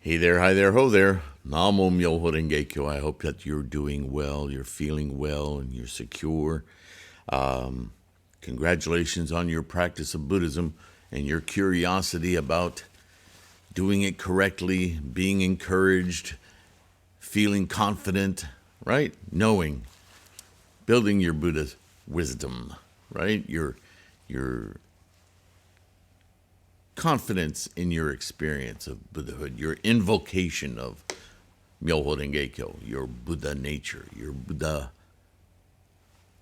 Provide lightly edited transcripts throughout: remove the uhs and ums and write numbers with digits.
Hey there, hi there, ho there. Namo Myoho Renge Kyo. I hope that you're doing well, you're feeling well, and you're secure. Congratulations on your practice of Buddhism and your curiosity about doing it correctly, being encouraged, feeling confident, right? Knowing, building your Buddha wisdom, right? Your confidence in your experience of Buddhahood, your invocation of Myoho Renge Kyo, your Buddha nature, your Buddha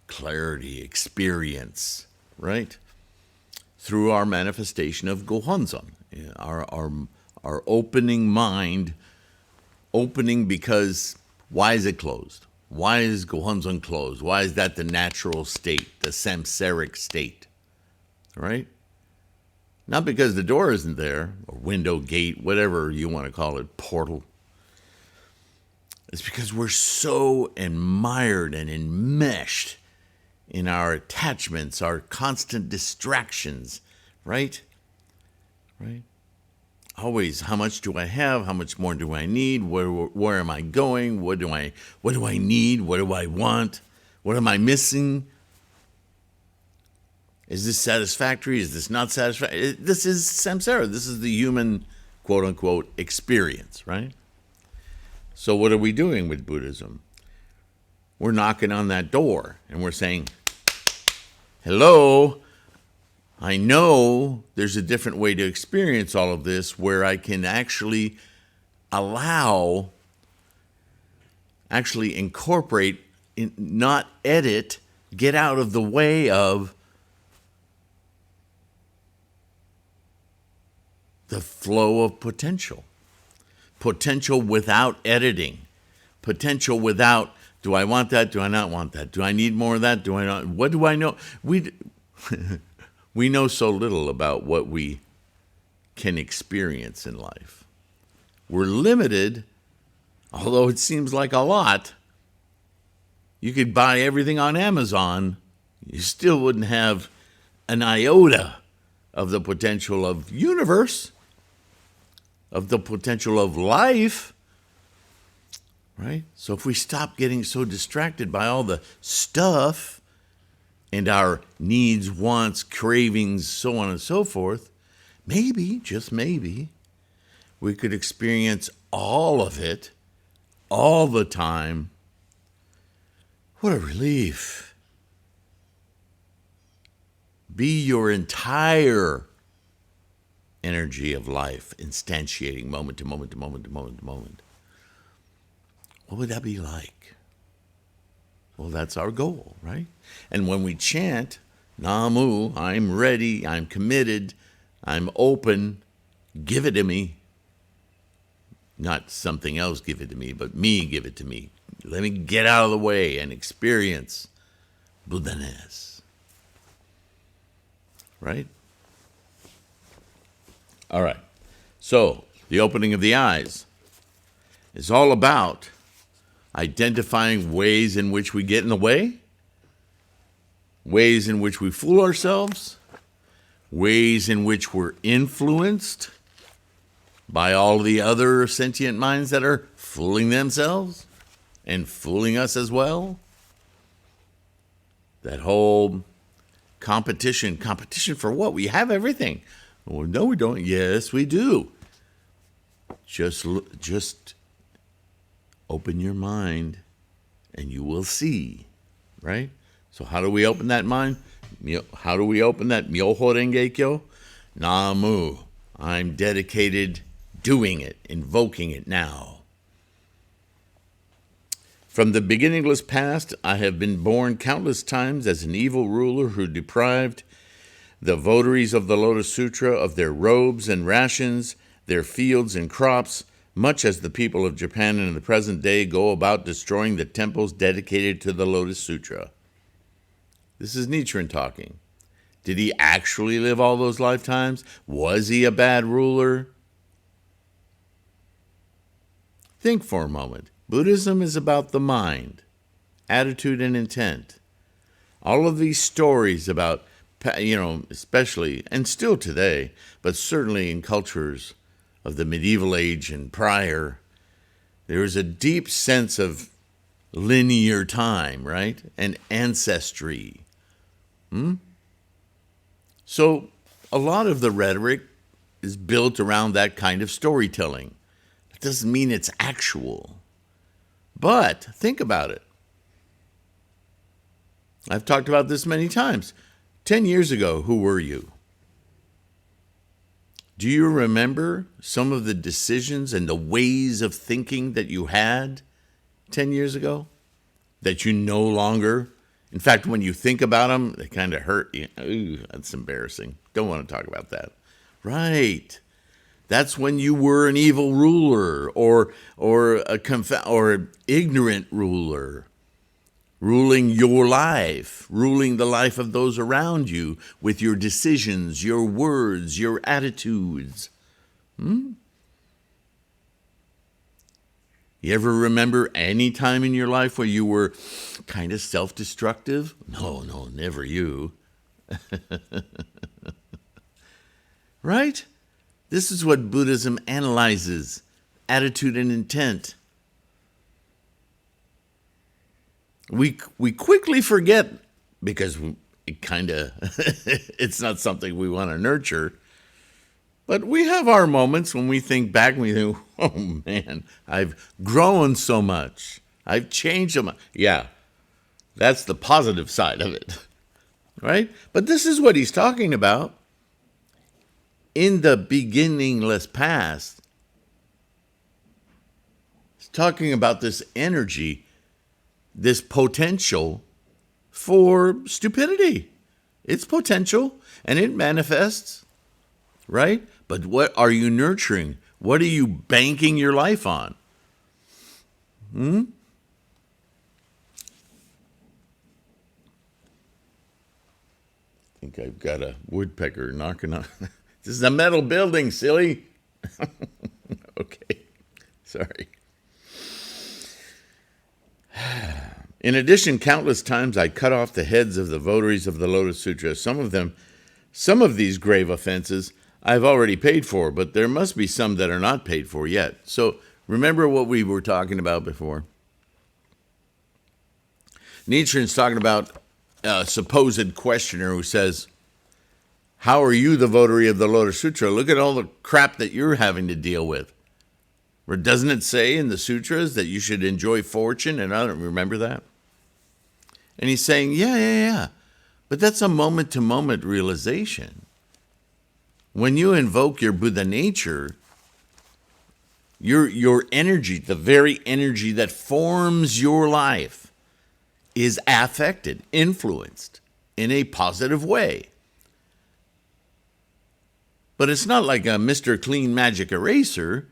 clarity, experience, right? Through our manifestation of Gohonzon, our opening mind, opening because why is it closed? Why is Gohonzon closed? Why is that the natural state, the samsaric state, right? Not because the door isn't there, or window, gate, whatever you want to call it, portal. It's because we're so admired and enmeshed in our attachments, our constant distractions, right? Right? Always, how much do I have? How much more do I need? Where am I going? What do I need? What do I want? What am I missing? Is this satisfactory? Is this not satisfactory? This is samsara. This is the human, quote unquote, experience, right? So what are we doing with Buddhism? We're knocking on that door and we're saying, hello, I know there's a different way to experience all of this where I can actually incorporate, not edit, get out of the way of the flow of potential. Potential without editing. Potential without, do I want that? Do I not want that? Do I need more of that? Do I not? What do I know? We know so little about what we can experience in life. We're limited, although it seems like a lot. You could buy everything on Amazon. You still wouldn't have an iota of the potential of universe, of the potential of life, right? So if we stop getting so distracted by all the stuff and our needs, wants, cravings, so on and so forth, maybe, just maybe, we could experience all of it all the time. What a relief. Be your entire energy of life, instantiating moment to moment to moment to moment to moment. What would that be like? Well, that's our goal, right? And when we chant, Namu, I'm ready, I'm committed, I'm open, give it to me. Not something else give it to me, but me give it to me. Let me get out of the way and experience Buddha-ness. Right? All right. So, the opening of the eyes is all about identifying ways in which we get in the way, ways in which we fool ourselves, ways in which we're influenced by all the other sentient minds that are fooling themselves and fooling us as well. That whole competition for what? We have everything. Well, no, we don't. Yes, we do. Just open your mind and you will see, right? So how do we open that mind? How do we open that Myoho Renge Kyo? Namu. I'm dedicated doing it, invoking it now. From the beginningless past, I have been born countless times as an evil ruler who deprived the votaries of the Lotus Sutra of their robes and rations, their fields and crops, much as the people of Japan in the present day go about destroying the temples dedicated to the Lotus Sutra. This is Nichiren talking. Did he actually live all those lifetimes? Was he a bad ruler? Think for a moment. Buddhism is about the mind, attitude, and intent. All of these stories about, especially, and still today, but certainly in cultures of the medieval age and prior, there is a deep sense of linear time, right? And ancestry. So a lot of the rhetoric is built around that kind of storytelling. It doesn't mean it's actual. But think about it. I've talked about this many times. 10 years ago, who were you? Do you remember some of the decisions and the ways of thinking that you had 10 years ago? That you no longer, in fact, when you think about them, they kind of hurt you. Ooh, that's embarrassing. Don't want to talk about that. Right. That's when you were an evil ruler or ignorant ruler, ruling your life, ruling the life of those around you with your decisions, your words, your attitudes. You ever remember any time in your life where you were kind of self-destructive? No, never you. Right? This is what Buddhism analyzes, attitude and intent. We quickly forget, because it it's not something we want to nurture. But we have our moments when we think back and we think, oh man, I've grown so much. I've changed so much. Yeah, that's the positive side of it, right? But this is what he's talking about. In the beginningless past, he's talking about this energy, this potential for stupidity. It's potential, and it manifests, right? But what are you nurturing? What are you banking your life on? I think I've got a woodpecker knocking on. This is a metal building, silly. Okay, sorry. In addition, countless times I cut off the heads of the votaries of the Lotus Sutra. Some of these grave offenses I've already paid for, but there must be some that are not paid for yet. So remember what we were talking about before. Nichiren's talking about a supposed questioner who says, how are you the votary of the Lotus Sutra? Look at all the crap that you're having to deal with. Or doesn't it say in the sutras that you should enjoy fortune? And I don't remember that. And he's saying, yeah. But that's a moment-to-moment realization. When you invoke your Buddha nature, your energy, the very energy that forms your life, is affected, influenced in a positive way. But it's not like a Mr. Clean Magic Eraser.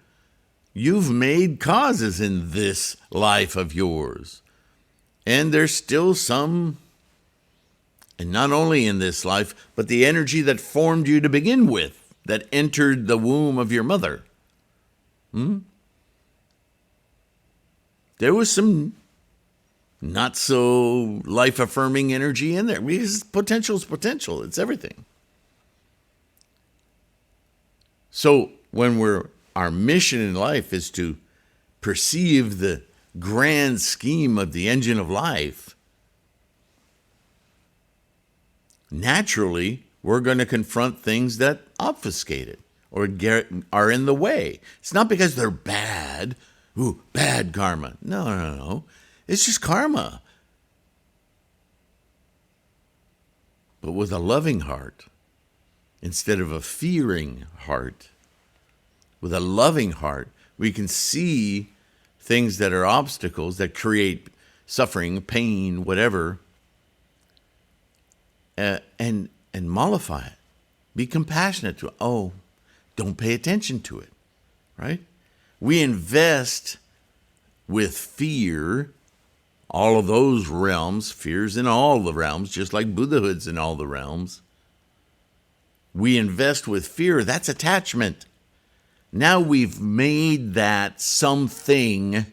You've made causes in this life of yours. And there's still some, and not only in this life, but the energy that formed you to begin with, that entered the womb of your mother. There was some not so life-affirming energy in there. Because potential is potential. It's everything. So when our mission in life is to perceive the grand scheme of the engine of life, naturally, we're going to confront things that obfuscate it or are in the way. It's not because they're bad. Ooh, bad karma. No. It's just karma. But with a loving heart, instead of a fearing heart, with a loving heart, we can see things that are obstacles that create suffering, pain, whatever, and mollify it. Be compassionate to it. Oh, don't pay attention to it, right? We invest with fear, all of those realms, fears in all the realms, just like Buddhahood's in all the realms. We invest with fear. That's attachment. Now we've made that something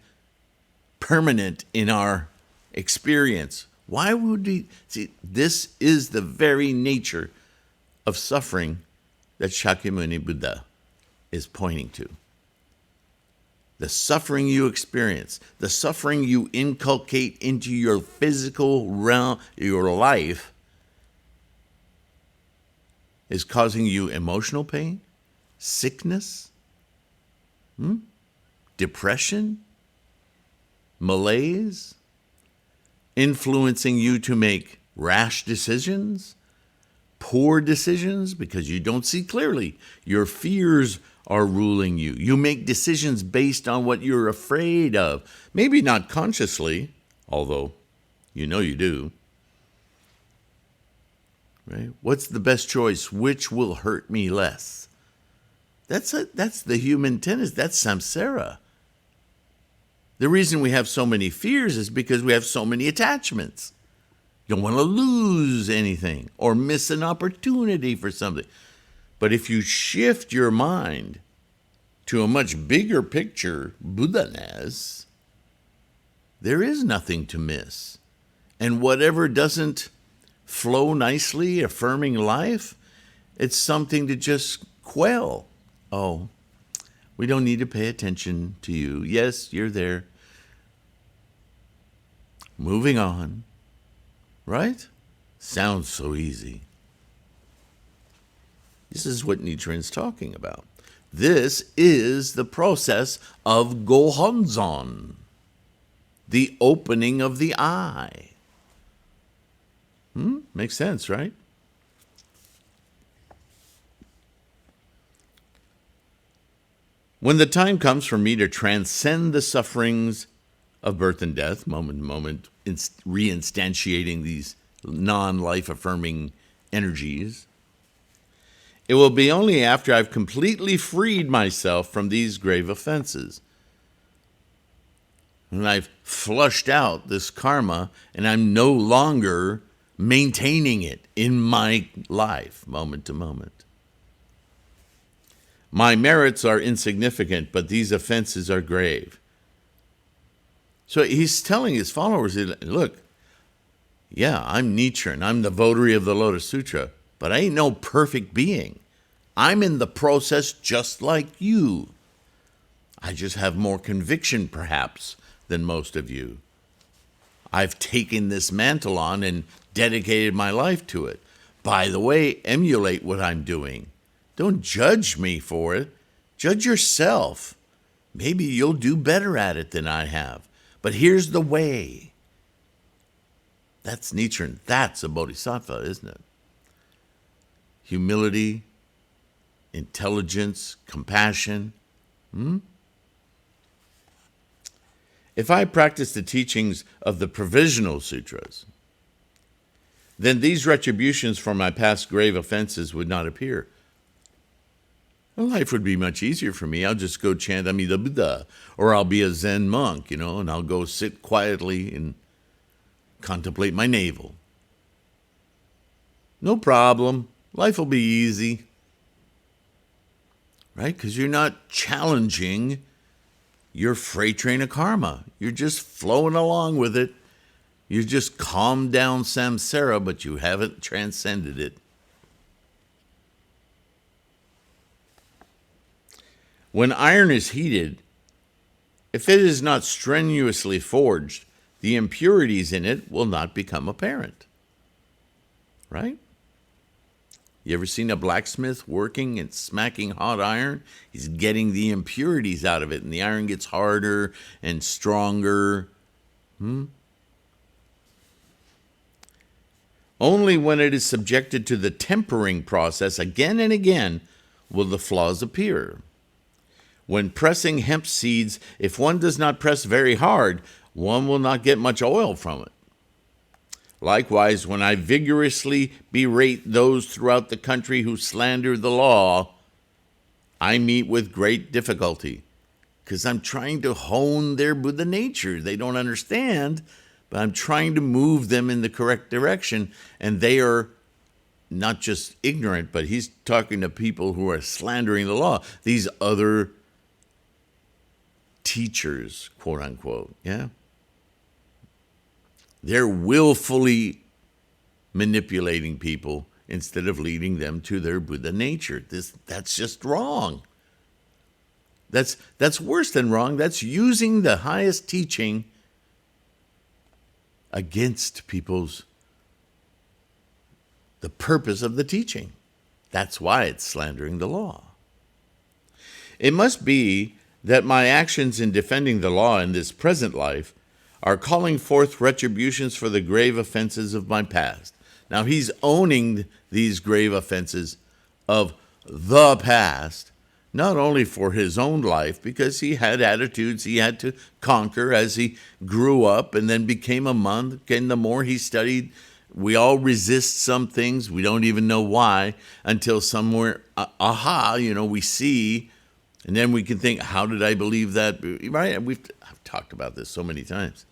permanent in our experience. Why would we? See, this is the very nature of suffering that Shakyamuni Buddha is pointing to. The suffering you experience, the suffering you inculcate into your physical realm, your life, is causing you emotional pain, sickness, depression, malaise, influencing you to make rash decisions, poor decisions because you don't see clearly. Your fears are ruling you. You make decisions based on what you're afraid of. Maybe not consciously, although you know you do. Right? What's the best choice? Which will hurt me less? That's the human tendency. That's samsara. The reason we have so many fears is because we have so many attachments. You don't want to lose anything or miss an opportunity for something. But if you shift your mind to a much bigger picture, Buddha-ness, there is nothing to miss. And whatever doesn't flow nicely, affirming life, it's something to just quell. Oh, we don't need to pay attention to you. Yes, you're there. Moving on. Right? Sounds so easy. This is what Nichiren's talking about. This is the process of Gohonzon, the opening of the eye. Makes sense, right? When the time comes for me to transcend the sufferings of birth and death, moment to moment, reinstantiating these non-life affirming energies, it will be only after I've completely freed myself from these grave offenses. And I've flushed out this karma, and I'm no longer maintaining it in my life, moment to moment. My merits are insignificant, but these offenses are grave. So he's telling his followers, look, yeah, I'm Nichiren. I'm the votary of the Lotus Sutra, but I ain't no perfect being. I'm in the process just like you. I just have more conviction, perhaps, than most of you. I've taken this mantle on and dedicated my life to it. By the way, emulate what I'm doing. Don't judge me for it. Judge yourself. Maybe you'll do better at it than I have. But here's the way. That's Nichiren. That's a bodhisattva, isn't it? Humility, intelligence, compassion. If I practice the teachings of the provisional sutras, then these retributions for my past grave offenses would not appear. Well, life would be much easier for me. I'll just go chant Amida Buddha, or I'll be a Zen monk, and I'll go sit quietly and contemplate my navel. No problem. Life will be easy. Right? Because you're not challenging your freight train of karma. You're just flowing along with it. You just calmed down samsara, but you haven't transcended it. When iron is heated, if it is not strenuously forged, the impurities in it will not become apparent. Right? You ever seen a blacksmith working and smacking hot iron? He's getting the impurities out of it, and the iron gets harder and stronger. Only when it is subjected to the tempering process again and again will the flaws appear. When pressing hemp seeds, if one does not press very hard, one will not get much oil from it. Likewise, when I vigorously berate those throughout the country who slander the law, I meet with great difficulty, because I'm trying to hone their Buddha nature. They don't understand, but I'm trying to move them in the correct direction, and they are not just ignorant, but he's talking to people who are slandering the law. These other teachers, quote unquote, yeah? They're willfully manipulating people instead of leading them to their Buddha nature. That's just wrong. That's worse than wrong. That's using the highest teaching against the purpose of the teaching. That's why it's slandering the law. It must be that my actions in defending the law in this present life are calling forth retributions for the grave offenses of my past. Now he's owning these grave offenses of the past, not only for his own life, because he had attitudes he had to conquer as he grew up and then became a monk, and the more he studied, we all resist some things. We don't even know why until somewhere, we see, and then we can think, how did I believe that? Right? I've talked about this so many times.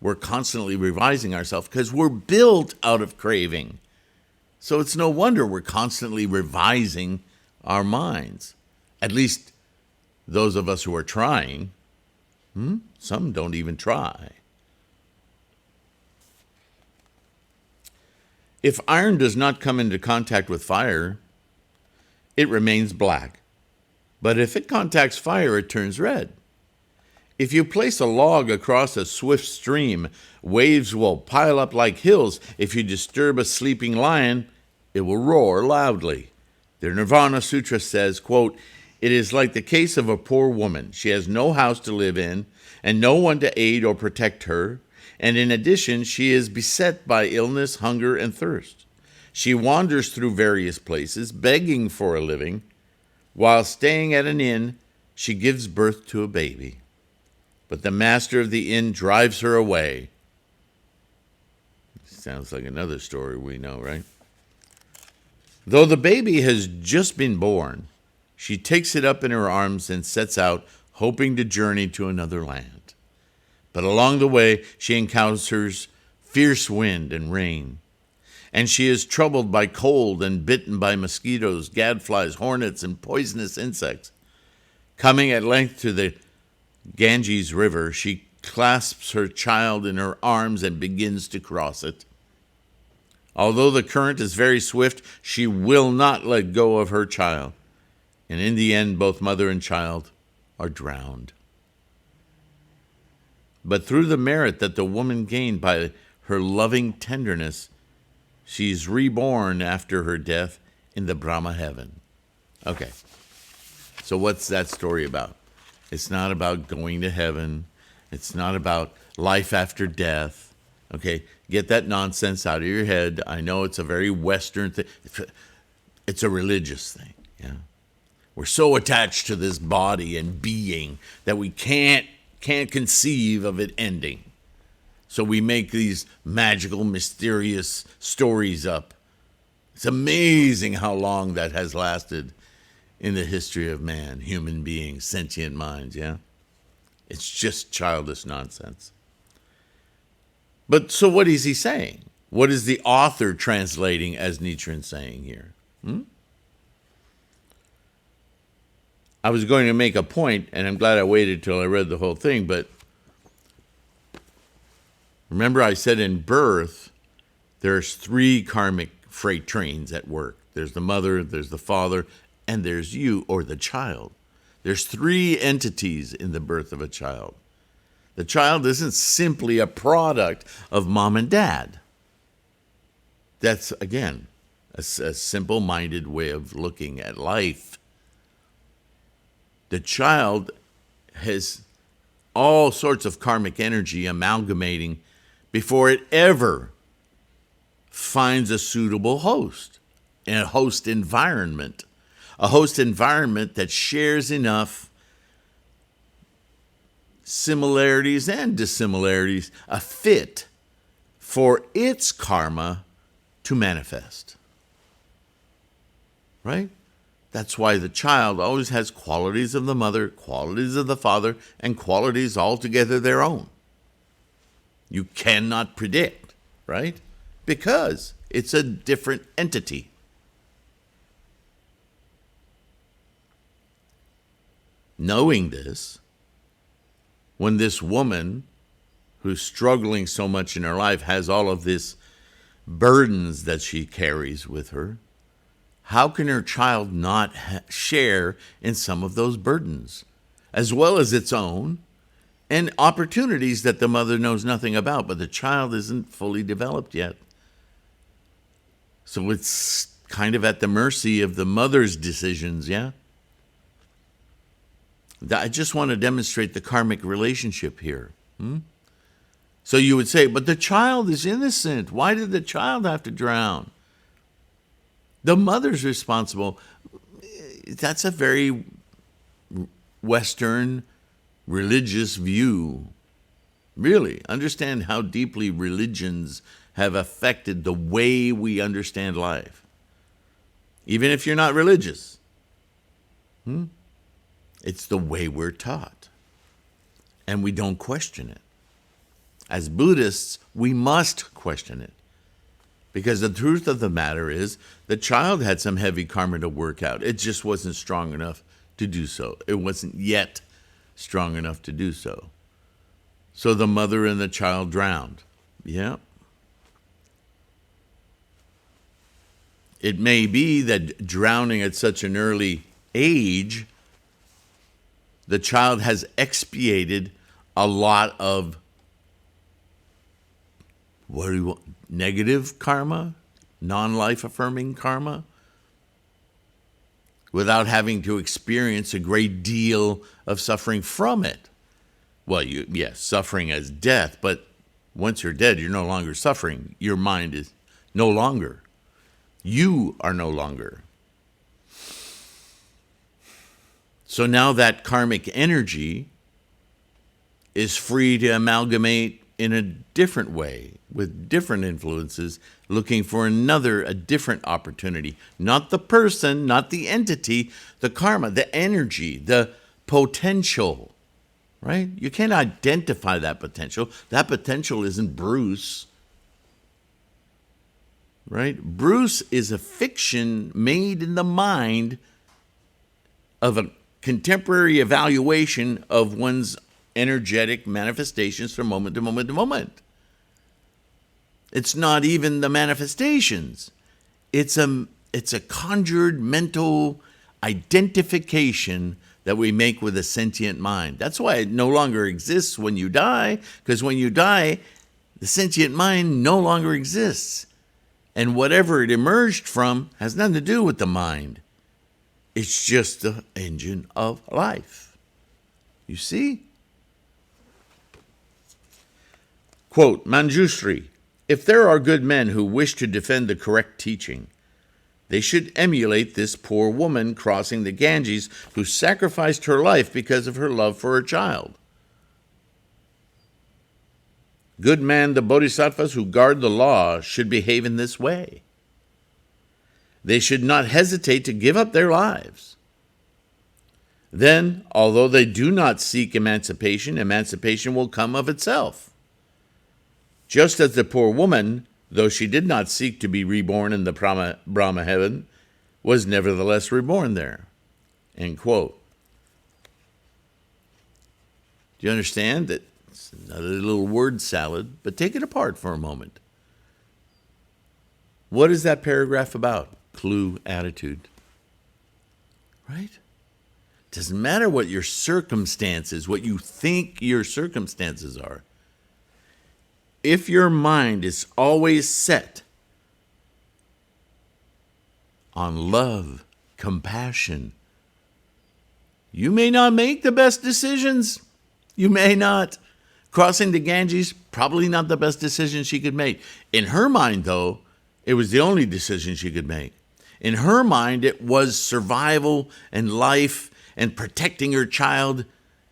We're constantly revising ourselves because we're built out of craving. So it's no wonder we're constantly revising our minds. At least those of us who are trying. Some don't even try. If iron does not come into contact with fire, it remains black. But if it contacts fire, it turns red. If you place a log across a swift stream, waves will pile up like hills. If you disturb a sleeping lion, it will roar loudly. The Nirvana Sutra says, quote, "It is like the case of a poor woman. She has no house to live in and no one to aid or protect her. And in addition, she is beset by illness, hunger, and thirst. She wanders through various places, begging for a living. While staying at an inn, she gives birth to a baby. But the master of the inn drives her away." Sounds like another story we know, right? "Though the baby has just been born, she takes it up in her arms and sets out, hoping to journey to another land. But along the way, she encounters fierce wind and rain, and she is troubled by cold and bitten by mosquitoes, gadflies, hornets, and poisonous insects. Coming at length to the Ganges River, she clasps her child in her arms and begins to cross it. Although the current is very swift, she will not let go of her child, and in the end, both mother and child are drowned. But through the merit that the woman gained by her loving tenderness, she is reborn after her death in the Brahma heaven." Okay, so what's that story about? It's not about going to heaven. It's not about life after death. Okay, get that nonsense out of your head. I know it's a very Western thing. It's a religious thing, yeah. We're so attached to this body and being that we can't conceive of it ending. So we make these magical, mysterious stories up. It's amazing how long that has lasted in the history of man, human beings, sentient minds, yeah? It's just childish nonsense. But so what is he saying? What is the author translating as Nichiren saying here? I was going to make a point, and I'm glad I waited till I read the whole thing, but remember I said in birth, there's 3 karmic freight trains at work. There's the mother, there's the father, and there's you, or the child. There's 3 entities in the birth of a child. The child isn't simply a product of mom and dad. That's, again, a simple-minded way of looking at life. The child has all sorts of karmic energy amalgamating before it ever finds a suitable host, and a host environment. A host environment that shares enough similarities and dissimilarities, a fit for its karma to manifest. Right? That's why the child always has qualities of the mother, qualities of the father, and qualities altogether their own. You cannot predict, right? Because it's a different entity. Knowing this, when this woman who's struggling so much in her life has all of these burdens that she carries with her, how can her child not share in some of those burdens? as well as its own, and opportunities that the mother knows nothing about, but the child isn't fully developed yet. So it's kind of at the mercy of the mother's decisions, yeah? I just want to demonstrate the karmic relationship here. So you would say, but the child is innocent. Why did the child have to drown? The mother's responsible. That's a very Western religious view. Really, understand how deeply religions have affected the way we understand life. Even if you're not religious. It's the way we're taught. And we don't question it. As Buddhists, we must question it. Because the truth of the matter is, the child had some heavy karma to work out. It just wasn't strong enough to do so. It wasn't yet strong enough to do so. So the mother and the child drowned. Yeah. It may be that drowning at such an early age, the child has expiated a lot of negative karma, non-life affirming karma, without having to experience a great deal of suffering from it. Well, yes, suffering as death, but once you're dead, you're no longer suffering. Your mind is no longer. You are no longer. So now that karmic energy is free to amalgamate in a different way, with different influences, looking for a different opportunity. Not the person, not the entity, the karma, the energy, the potential, right? You can't identify that potential. That potential isn't Bruce, right? Bruce is a fiction made in the mind of a contemporary evaluation of one's energetic manifestations from moment to moment to moment. It's not even the manifestations. It's a conjured mental identification that we make with a sentient mind. That's why it no longer exists when you die, because when you die, the sentient mind no longer exists. And whatever it emerged from has nothing to do with the mind. It's just the engine of life. You see? Quote, Manjushri, if there are good men who wish to defend the correct teaching, they should emulate this poor woman crossing the Ganges who sacrificed her life because of her love for her child. Good men, the bodhisattvas who guard the law, should behave in this way. They should not hesitate to give up their lives. Then, although they do not seek emancipation, emancipation will come of itself. Just as the poor woman, though she did not seek to be reborn in the Brahma heaven, was nevertheless reborn there. End quote. Do you understand that it's another little word salad, but take it apart for a moment. What is that paragraph about? Clue, attitude. Right? Doesn't matter what your circumstances, what you think your circumstances are. If your mind is always set on love, compassion, you may not make the best decisions. You may not. Crossing the Ganges, probably not the best decision she could make. In her mind, though, it was the only decision she could make. In her mind, it was survival and life and protecting her child.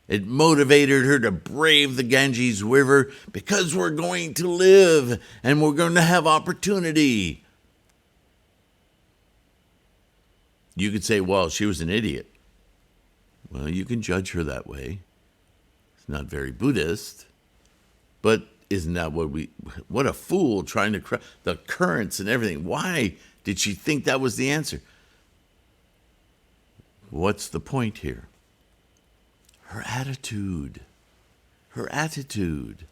It motivated her to brave the Ganges River because we're going to live and we're going to have opportunity. You could say, well, she was an idiot. Well, you can judge her that way. It's not very Buddhist. But isn't that what a fool trying to the currents and everything. Why did she think that was the answer? What's the point here? Her attitude. Her attitude.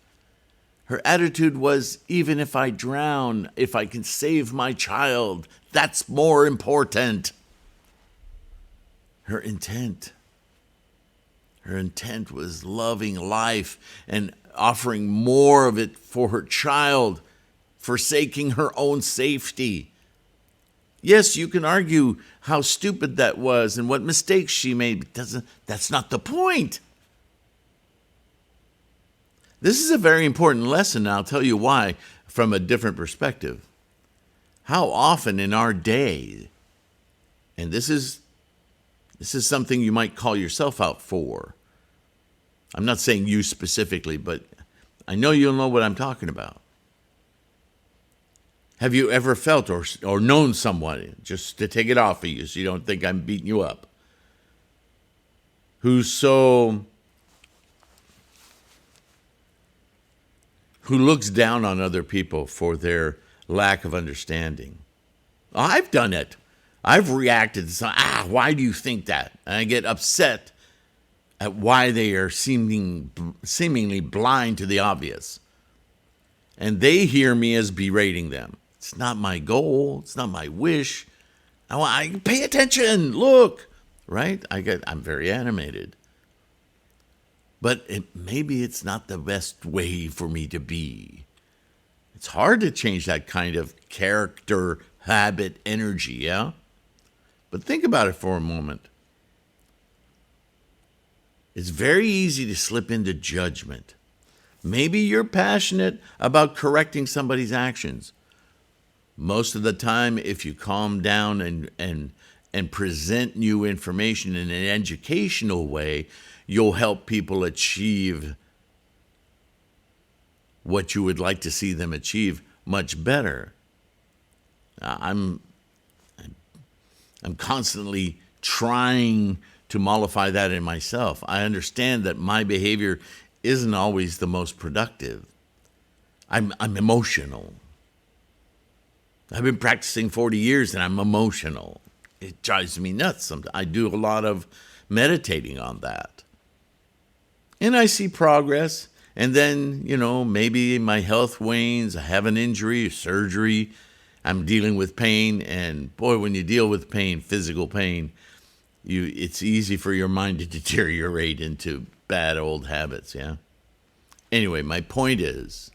Her attitude was, even if I drown, if I can save my child, that's more important. Her intent. Her intent was loving life and offering more of it for her child, forsaking her own safety. Yes, you can argue how stupid that was and what mistakes she made, but that's not the point. This is a very important lesson, and I'll tell you why from a different perspective. How often in our day, and this is something you might call yourself out for. I'm not saying you specifically, but I know you'll know what I'm talking about. Have you ever felt or known someone, just to take it off of you so you don't think I'm beating you up, who looks down on other people for their lack of understanding? I've done it. I've reacted to why do you think that? And I get upset at why they are seemingly blind to the obvious. And they hear me as berating them. It's not my goal. It's not my wish. I pay attention. Look, right? I'm very animated. But maybe it's not the best way for me to be. It's hard to change that kind of character, habit, energy, yeah? But think about it for a moment. It's very easy to slip into judgment. Maybe you're passionate about correcting somebody's actions. Most of the time, if you calm down and present new information in an educational way, you'll help people achieve what you would like to see them achieve much better. I'm constantly trying to mollify that in myself. I understand that my behavior isn't always the most productive. I'm emotional. I've been practicing 40 years and I'm emotional. It drives me nuts sometimes. I do a lot of meditating on that. And I see progress. And then, maybe my health wanes. I have an injury, a surgery. I'm dealing with pain. And boy, when you deal with pain, physical pain, it's easy for your mind to deteriorate into bad old habits, yeah? Anyway, my point is,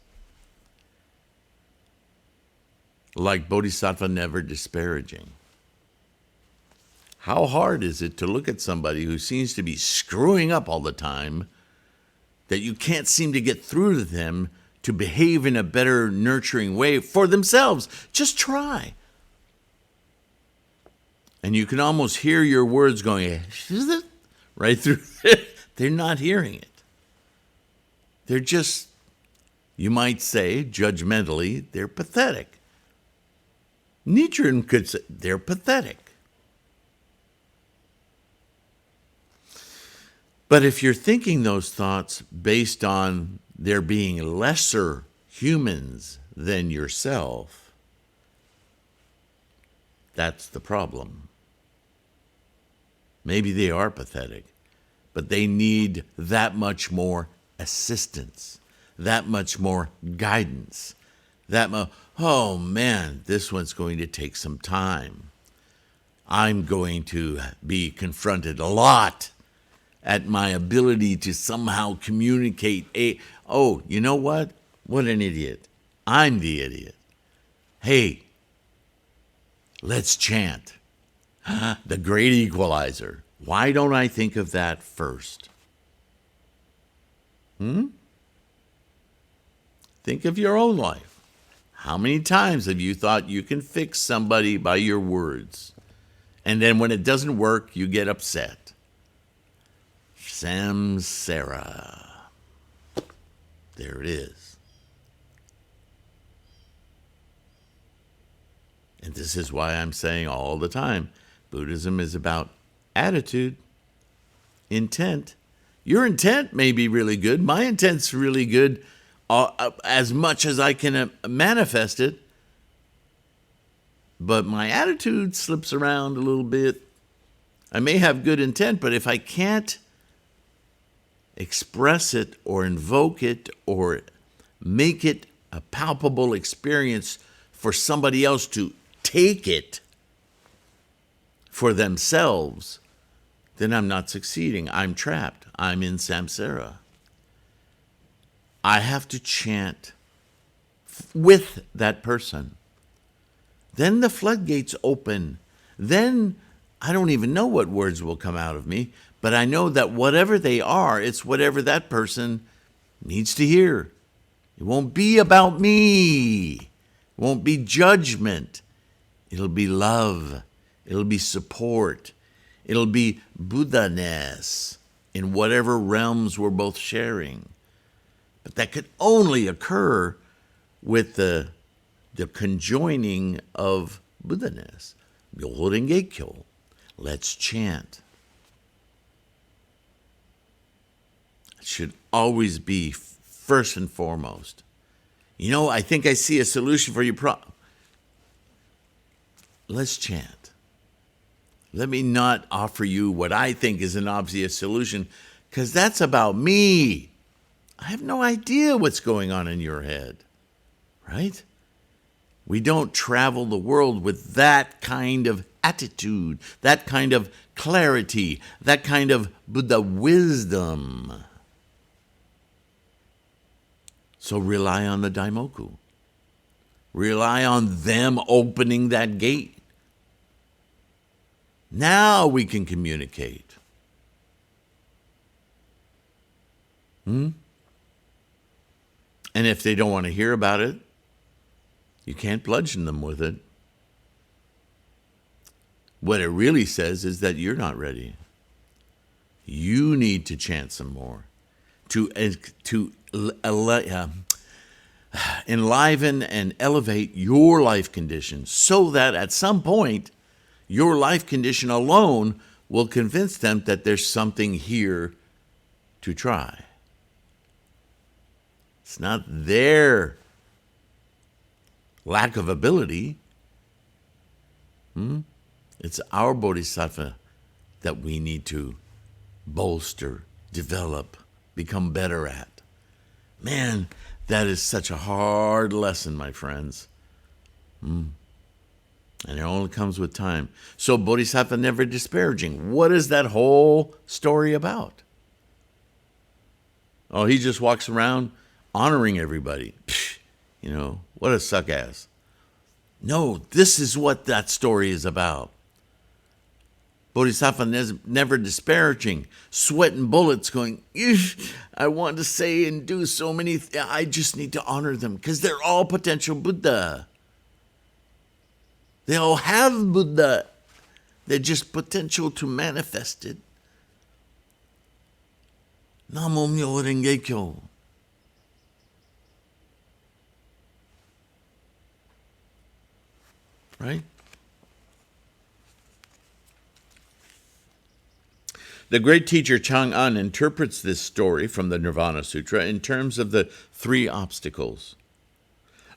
like Bodhisattva, never disparaging. How hard is it to look at somebody who seems to be screwing up all the time, that you can't seem to get through to them to behave in a better, nurturing way for themselves? Just try. And you can almost hear your words going, right through it. They're not hearing it. They're just, you might say, judgmentally, they're pathetic. Nichiren could say, they're pathetic. But if you're thinking those thoughts based on there being lesser humans than yourself, that's the problem. Maybe they are pathetic, but they need that much more assistance, that much more guidance, oh man, this one's going to take some time. I'm going to be confronted a lot at my ability to somehow communicate you know what? What an idiot. I'm the idiot. Hey, let's chant. The great equalizer. Why don't I think of that first? Think of your own life. How many times have you thought you can fix somebody by your words? And then when it doesn't work, you get upset. Samsara. There it is. And this is why I'm saying all the time, Buddhism is about attitude, intent. Your intent may be really good. My intent's really good as much as I can manifest it. But my attitude slips around a little bit. I may have good intent, but if I can't express it or invoke it or make it a palpable experience for somebody else to take it for themselves, then I'm not succeeding. I'm trapped. I'm in samsara. I have to chant with that person. Then the floodgates open. Then I don't even know what words will come out of me, but I know that whatever they are, it's whatever that person needs to hear. It won't be about me. It won't be judgment. It'll be love. It'll be support. It'll be Buddha-ness in whatever realms we're both sharing. But that could only occur with the conjoining of Buddha-ness. Myoho Renge Kyo. Let's chant. It should always be first and foremost. I think I see a solution for your problem. Let's chant. Let me not offer you what I think is an obvious solution, because that's about me. I have no idea what's going on in your head, right? We don't travel the world with that kind of attitude, that kind of clarity, that kind of Buddha wisdom. So rely on the Daimoku. Rely on them opening that gate. Now we can communicate. And if they don't want to hear about it, you can't bludgeon them with it. What it really says is that you're not ready. You need to chant some more to enliven and elevate your life condition, so that at some point, your life condition alone will convince them that there's something here to try. It's not their lack of ability. It's our bodhisattva that we need to bolster, develop, become better at. Man, that is such a hard lesson, my friends. And it only comes with time. So bodhisattva never disparaging. What is that whole story about? Oh, he just walks around honoring everybody. What a suck ass. No, this is what that story is about. Bodhisattva never disparaging, sweating bullets going, I want to say and do so many I just need to honor them because they're all potential Buddha. They all have Buddha. They're just potential to manifest it. Namo Myoho Renge Kyo. Right? The great teacher Chang'an interprets this story from the Nirvana Sutra in terms of the 3 obstacles.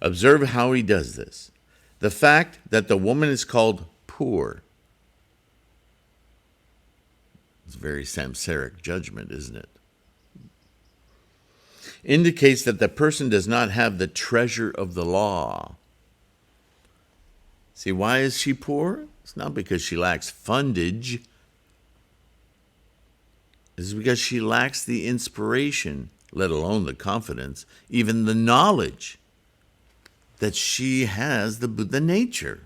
Observe how he does this. The fact that the woman is called poor. It's a very samsaric judgment, isn't it? Indicates that the person does not have the treasure of the law. See, why is she poor? It's not because she lacks fundage. It's because she lacks the inspiration, let alone the confidence, even the knowledge that she has the Buddha nature,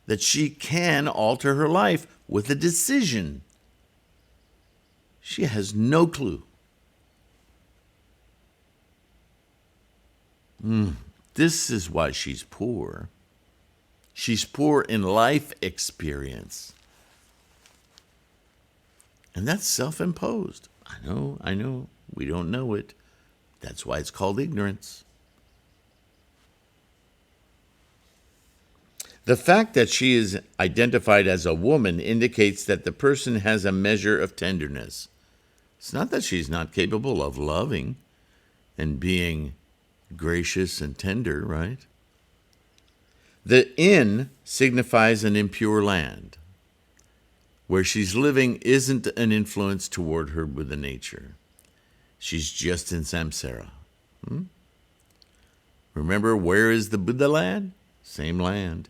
that she can alter her life with a decision. She has no clue. This is why she's poor. She's poor in life experience. And that's self-imposed. I know. We don't know it. That's why it's called ignorance. The fact that she is identified as a woman indicates that the person has a measure of tenderness. It's not that she's not capable of loving and being gracious and tender, right? The inn signifies an impure land. Where she's living isn't an influence toward her Buddha nature. She's just in samsara. Remember, where is the Buddha land? Same land,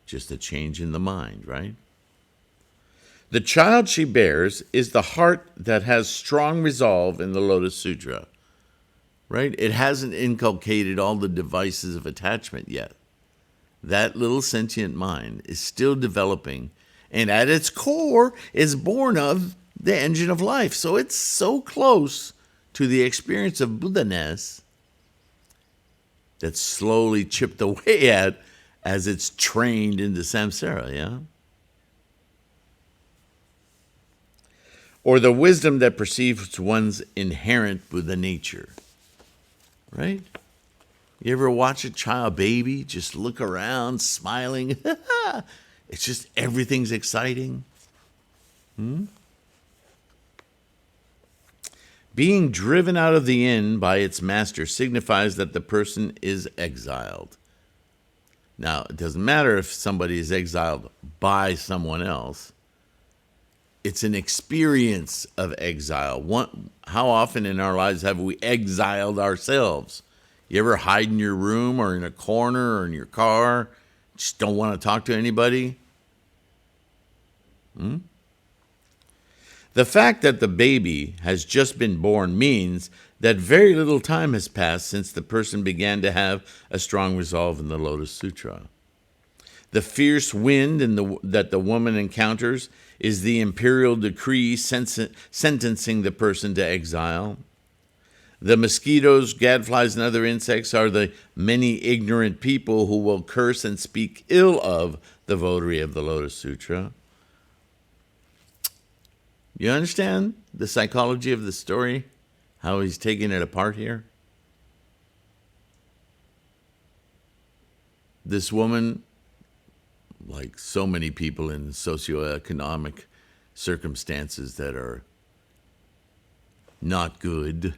just a change in the mind, right? The child she bears is the heart that has strong resolve in the Lotus Sutra, right? It hasn't inculcated all the devices of attachment yet. That little sentient mind is still developing, and at its core is born of the engine of life. So it's so close to the experience of Buddha-ness that's slowly chipped away at as it's trained into samsara, yeah? Or the wisdom that perceives one's inherent Buddha nature, right? You ever watch a child, baby, just look around, smiling? It's just everything's exciting. Being driven out of the inn by its master signifies that the person is exiled. Now, it doesn't matter if somebody is exiled by someone else. It's an experience of exile. How often in our lives have we exiled ourselves? You ever hide in your room or in a corner or in your car? Just don't want to talk to anybody? The fact that the baby has just been born means that very little time has passed since the person began to have a strong resolve in the Lotus Sutra. The fierce wind that the woman encounters is the imperial decree sentencing the person to exile. The mosquitoes, gadflies, and other insects are the many ignorant people who will curse and speak ill of the votary of the Lotus Sutra. You understand the psychology of the story? How he's taking it apart here? This woman, like so many people in socioeconomic circumstances that are not good,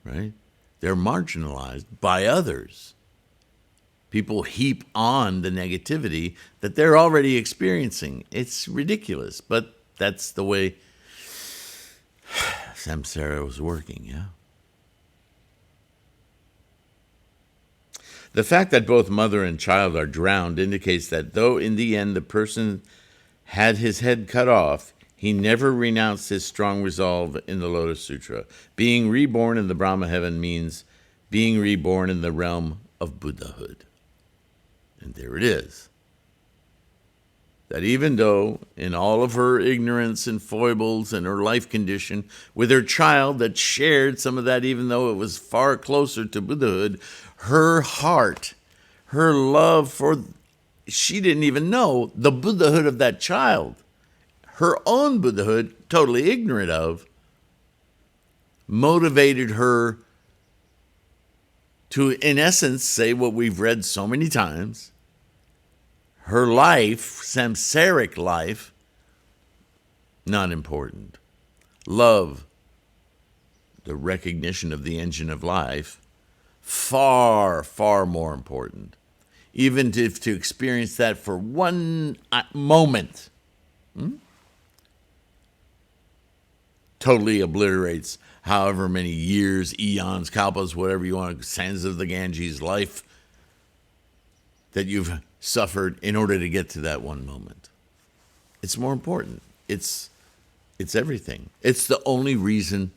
right? They're marginalized by others. People heap on the negativity that they're already experiencing. It's ridiculous, but that's the way samsara was working, yeah? The fact that both mother and child are drowned indicates that though in the end the person had his head cut off, he never renounced his strong resolve in the Lotus Sutra. Being reborn in the Brahma heaven means being reborn in the realm of Buddhahood. And there it is. That even though in all of her ignorance and foibles and her life condition with her child that shared some of that, even though it was far closer to Buddhahood, her heart, her love for, she didn't even know the Buddhahood of that child, her own Buddhahood, totally ignorant of, motivated her to, in essence, say what we've read so many times. Her life, samsaric life, not important. Love, the recognition of the engine of life, far, far more important. Even to experience that for one moment, totally obliterates however many years, eons, kalpas, whatever you want, sands of the Ganges life that you've suffered in order to get to that one moment. It's more important. It's everything. It's the only reason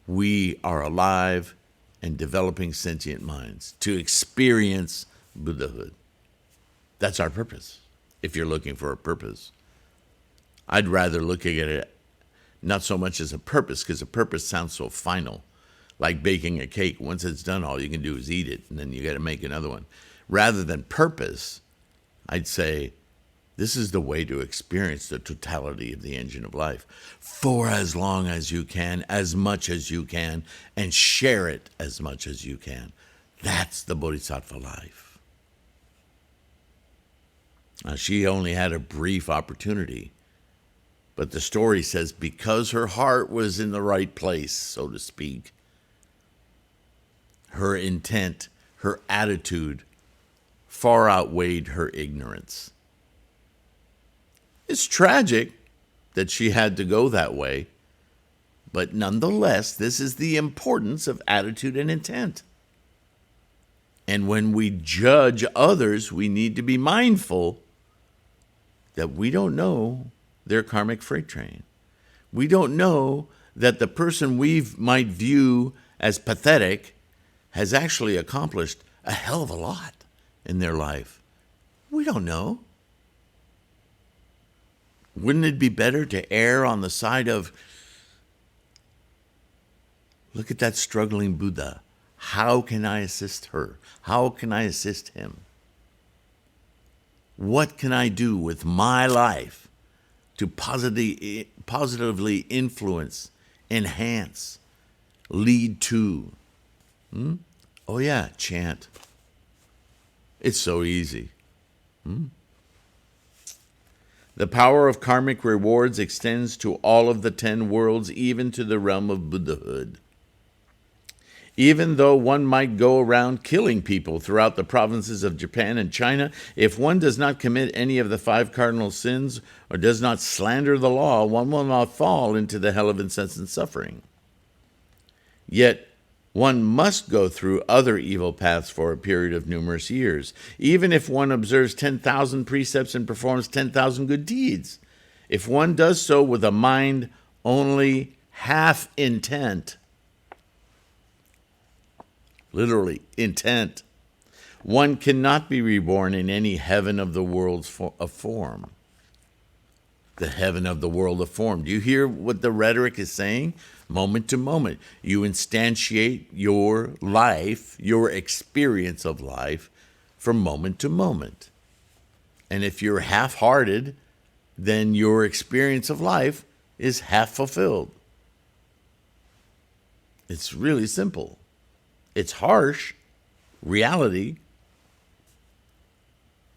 we are alive and developing sentient minds, to experience Buddhahood. That's our purpose, if you're looking for a purpose. I'd rather look at it not so much as a purpose, because a purpose sounds so final, like baking a cake. Once it's done, all you can do is eat it, and then you got to make another one. Rather than purpose, I'd say this is the way to experience the totality of the engine of life for as long as you can, as much as you can, and share it as much as you can. That's the Bodhisattva life. Now, she only had a brief opportunity, but the story says because her heart was in the right place, so to speak, her intent, her attitude, far outweighed her ignorance. It's tragic that she had to go that way, but nonetheless, this is the importance of attitude and intent. And when we judge others, we need to be mindful that we don't know their karmic freight train. We don't know that the person we might view as pathetic has actually accomplished a hell of a lot in their life. We don't know. Wouldn't it be better to err on the side of, look at that struggling Buddha. How can I assist her? How can I assist him? What can I do with my life to positively influence, enhance, lead to? Oh yeah, chant. It's so easy. The power of karmic rewards extends to all of the 10 worlds, even to the realm of Buddhahood. Even though one might go around killing people throughout the provinces of Japan and China, if one does not commit any of the 5 cardinal sins or does not slander the law, one will not fall into the hell of incessant suffering. Yet, one must go through other evil paths for a period of numerous years, even if one observes 10,000 precepts and performs 10,000 good deeds. If one does so with a mind only half intent, literally intent, one cannot be reborn in any heaven of the world's of form. The heaven of the world of form. Do you hear what the rhetoric is saying? Moment to moment, you instantiate your life, your experience of life, from moment to moment. And if you're half-hearted, then your experience of life is half fulfilled. It's really simple. It's harsh reality,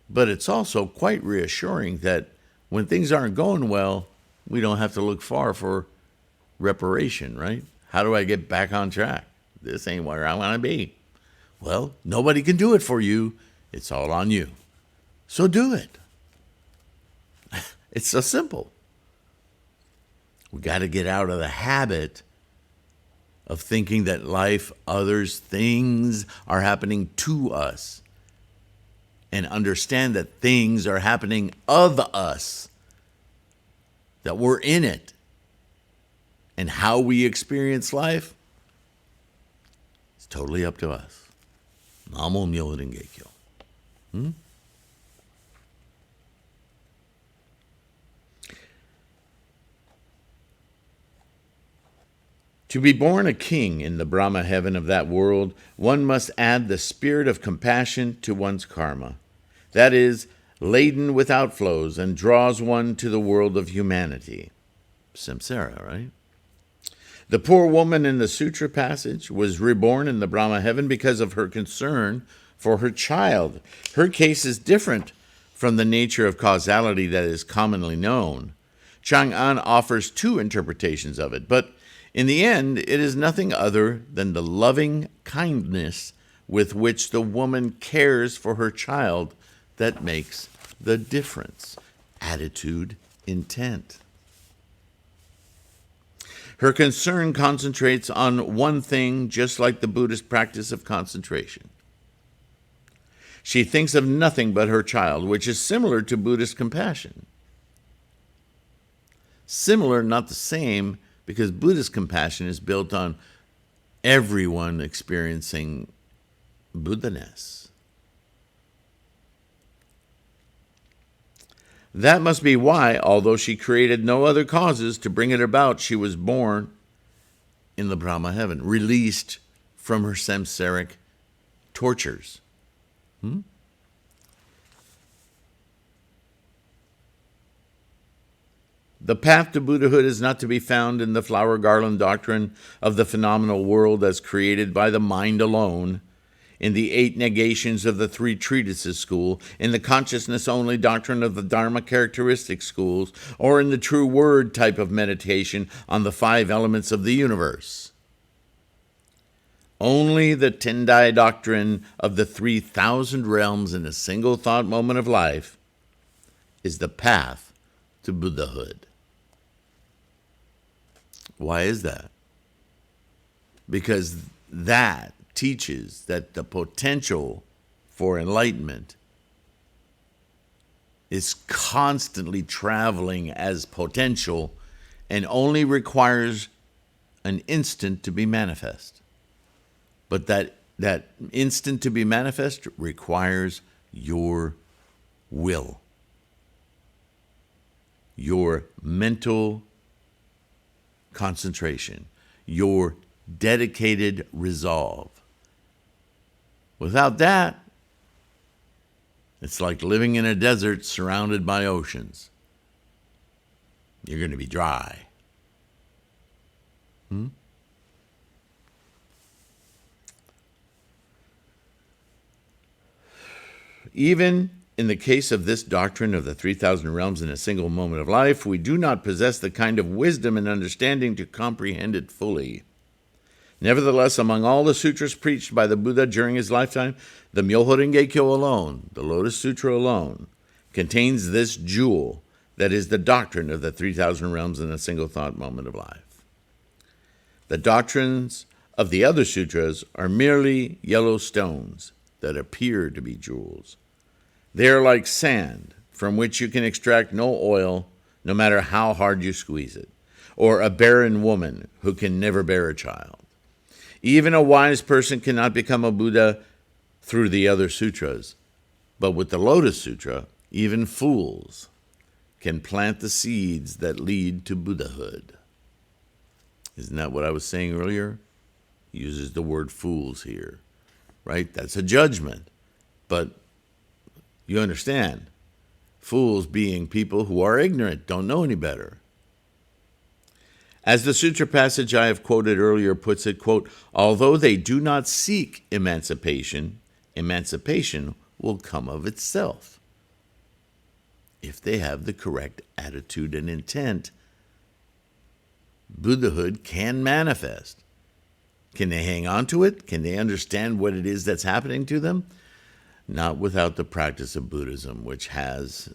but it's also quite reassuring that when things aren't going well, we don't have to look far for reparation, right? How do I get back on track? This ain't where I want to be. Well, nobody can do it for you. It's all on you. So do it. It's so simple. We got to get out of the habit of thinking that life, others, things are happening to us, and understand that things are happening of us, that we're in it. And how we experience life, it's totally up to us. Namo Myoho Renge Kyo. To be born a king in the Brahma heaven of that world, one must add the spirit of compassion to one's karma. That is, laden with outflows and draws one to the world of humanity. Samsara, right? The poor woman in the sutra passage was reborn in the Brahma heaven because of her concern for her child. Her case is different from the nature of causality that is commonly known. Chang'an offers 2 interpretations of it, but in the end, it is nothing other than the loving kindness with which the woman cares for her child that makes the difference. Attitude, intent. Her concern concentrates on one thing, just like the Buddhist practice of concentration. She thinks of nothing but her child, which is similar to Buddhist compassion. Similar, not the same, because Buddhist compassion is built on everyone experiencing Buddha-ness. That must be why, although she created no other causes to bring it about, she was born in the Brahma heaven, released from her samsaric tortures. The path to Buddhahood is not to be found in the flower garland doctrine of the phenomenal world as created by the mind alone, in the 8 negations of the 3 treatises school, in the consciousness-only doctrine of the Dharma characteristic schools, or in the true word type of meditation on the 5 elements of the universe. Only the Tendai doctrine of the 3,000 realms in a single thought moment of life is the path to Buddhahood. Why is that? Because that teaches that the potential for enlightenment is constantly traveling as potential and only requires an instant to be manifest. But that instant to be manifest requires your will, your mental concentration, your dedicated resolve. Without that, it's like living in a desert surrounded by oceans. You're going to be dry. Even in the case of this doctrine of the 3,000 realms in a single moment of life, we do not possess the kind of wisdom and understanding to comprehend it fully. Nevertheless, among all the sutras preached by the Buddha during his lifetime, the Myoho Renge Kyo alone, the Lotus Sutra alone, contains this jewel that is the doctrine of the 3,000 realms in a single thought moment of life. The doctrines of the other sutras are merely yellow stones that appear to be jewels. They are like sand from which you can extract no oil, no matter how hard you squeeze it, or a barren woman who can never bear a child. Even a wise person cannot become a Buddha through the other sutras, but with the Lotus Sutra, even fools can plant the seeds that lead to Buddhahood. Isn't that what I was saying earlier? He uses the word fools here, right? That's a judgment, but you understand, fools being people who are ignorant, don't know any better. As the sutra passage I have quoted earlier puts it, quote, although they do not seek emancipation, emancipation will come of itself. If they have the correct attitude and intent, Buddhahood can manifest. Can they hang on to it? Can they understand what it is that's happening to them? Not without the practice of Buddhism, which has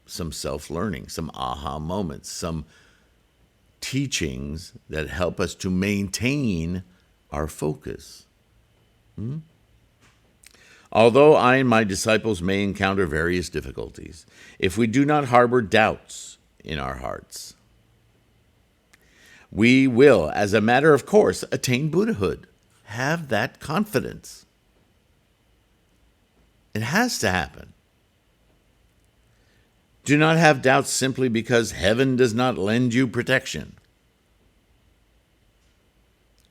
some self-learning, some aha moments, some teachings that help us to maintain our focus. Although I and my disciples may encounter various difficulties, if we do not harbor doubts in our hearts, we will, as a matter of course, attain Buddhahood. Have that confidence. It has to happen. Do not have doubts simply because heaven does not lend you protection.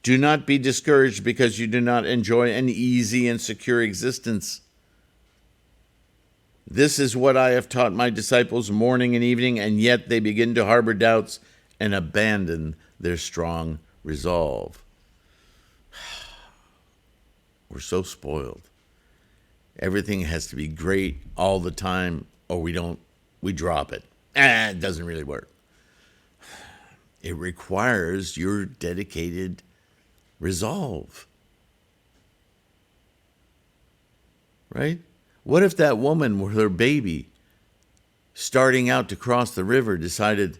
Do not be discouraged because you do not enjoy an easy and secure existence. This is what I have taught my disciples morning and evening, and yet they begin to harbor doubts and abandon their strong resolve. We're so spoiled. Everything has to be great all the time, or we drop it. It doesn't really work. It requires your dedicated resolve. Right? What if that woman with her baby starting out to cross the river decided,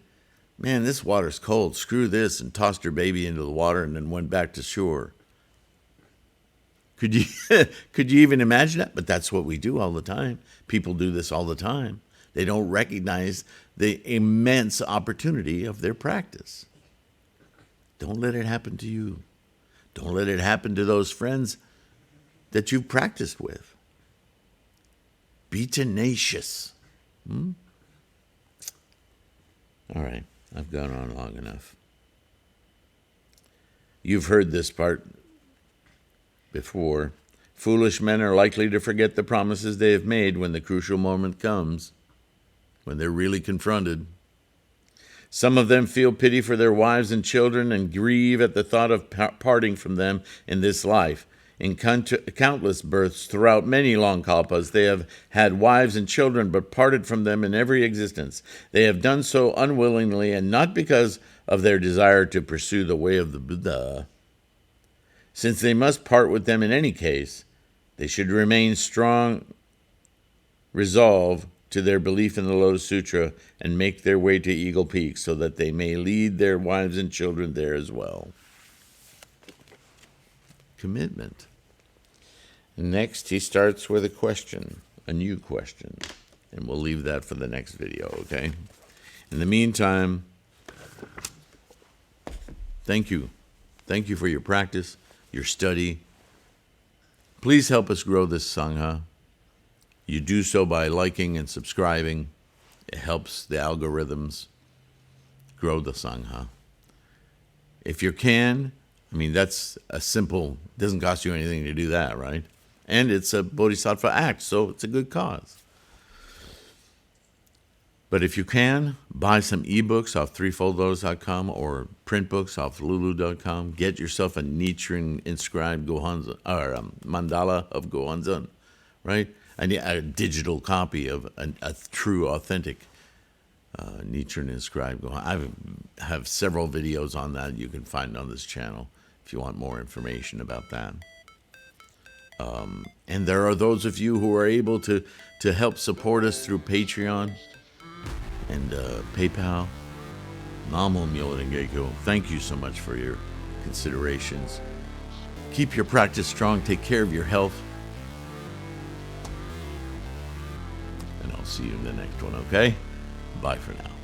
man, this water's cold, screw this, and tossed her baby into the water and then went back to shore? Could you even imagine that? But that's what we do all the time. People do this all the time. They don't recognize the immense opportunity of their practice. Don't let it happen to you. Don't let it happen to those friends that you've practiced with. Be tenacious. All right, I've gone on long enough. You've heard this part before. Foolish men are likely to forget the promises they have made when the crucial moment comes, when they're really confronted. Some of them feel pity for their wives and children and grieve at the thought of parting from them in this life. In countless births throughout many long kalpas, they have had wives and children but parted from them in every existence. They have done so unwillingly and not because of their desire to pursue the way of the Buddha. Since they must part with them in any case, they should remain strong resolve to their belief in the Lotus Sutra and make their way to Eagle Peak so that they may lead their wives and children there as well. Commitment. Next, he starts with a question, a new question. And we'll leave that for the next video, okay? In the meantime, thank you. Thank you for your practice, your study. Please help us grow this Sangha. You do so by liking and subscribing. It helps the algorithms grow the Sangha. If you can, I mean, that's a simple, doesn't cost you anything to do that, right? And it's a Bodhisattva act, so it's a good cause. But if you can, buy some ebooks off threefoldlotus.com or print books off lulu.com. Get yourself a Nichiren inscribed Gohonzon, or Mandala of Gohonzon, right? A digital copy of a true, authentic Nichiren inscribed Gohonzon. I have several videos on that you can find on this channel if you want more information about that. And there are those of you who are able to help support us through Patreon and PayPal. Namo Myoho Renge Kyo. Thank you so much for your considerations. Keep your practice strong. Take care of your health. And I'll see you in the next one, okay? Bye for now.